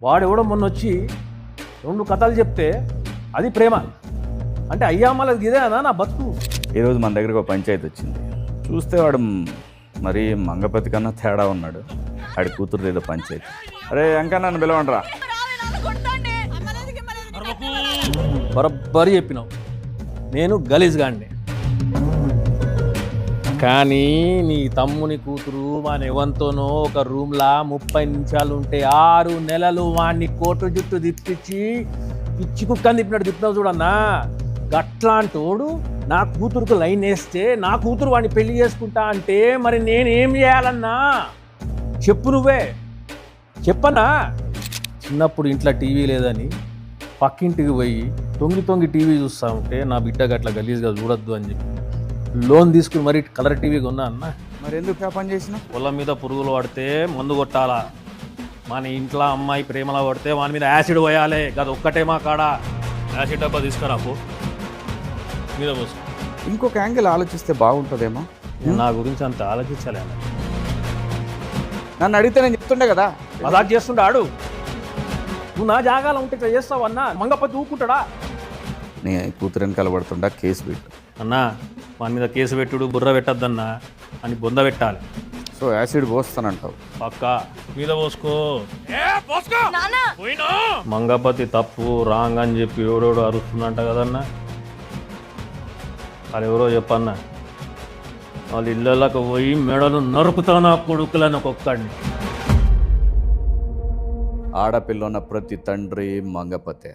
వాడెవడో మొన్న వచ్చి 2 కథలు చెప్తే అది ప్రేమ అంటే అయ్యా మళ్ళీ ఇదేనా నా బతుకు. ఈరోజు మన దగ్గరకు ఒక పంచాయతీ వచ్చింది. చూస్తే వాడు మరీ మంగపతి కన్నా తేడా ఉన్నాడు. ఆడి కూతురు ఏదో పంచాయతీ. అరే ఇంకా నన్ను పిలవండిరా. బరబ్బరి చెప్పినావు. నేను గలీజ్గాండి, కానీ నీ తమ్ముని కూతురు వాని ఎవరితోనో ఒక రూమ్లా 30 నిమిషాలు ఉంటే 6 నెలలు వాడిని కోటు జుట్టు తిప్పించి పిచ్చి కుక్కని తిప్పినావు చూడన్నా. గట్లాంటోడు నా కూతురుకు లైన్ వేస్తే నా కూతురు వాడిని పెళ్లి చేసుకుంటా అంటే మరి నేనేం చేయాలన్నా చెప్పు, నువ్వే చెప్పన్నా. చిన్నప్పుడు ఇంట్లో టీవీ లేదని పక్కింటికి పోయి తొంగి టీవీ చూస్తూ ఉంటే నా బిడ్డ గట్ల గలీజ్గా చూడొద్దు అని చెప్పి లోన్ తీసుకుని మరి కలర్ టీవీ కొన్నా అన్న. మరి ఎందుకు పని చేసిన? పొలం మీద పురుగులు పడితే మందు కొట్టాలా, మన ఇంట్లో అమ్మాయి ప్రేమలా పడితే వాని మీద యాసిడ్ పోయాలి. అది ఒక్కటే మా కాడ యాసిడ్ డబ్బా తీసుకురాపు మీద పోసు. ఇంకొక యాంగిల్ ఆలోచిస్తే బాగుంటుందేమో. నా గురించి అంత ఆలోచించాలి. నన్ను అడిగితే నేను చెప్తుండే కదా. మజాక్ చేస్తుండే ఆడు. నువ్వు నా జాగాలో ఉంటే ఇట్లా చేస్తావు అన్నా. మంగపతి ఊకుంటాడా? నీ కూతురు వెనకాల పడుతుండా కేసు పెట్టు అన్నా. వాని మీద కేసు పెట్టుడు బుర్ర పెట్టద్దన్నా అని బొంద పెట్టాలి. సో యాసిడ్ పోస్తానంటావు? పక్క మీద పోసుకో. మంగపతి తప్పు రాంగ్ అని చెప్పి ఎవడోడు అరుస్తుందంట కదన్నా. అది ఎవరో చెప్పన్నా. వాళ్ళ ఇళ్ళకి పోయి మెడలు నరుకుతానా కొడుకులని ఒక్కొక్కడిని. ఆడపిల్ల ఉన్న ప్రతి తండ్రి మంగపతే.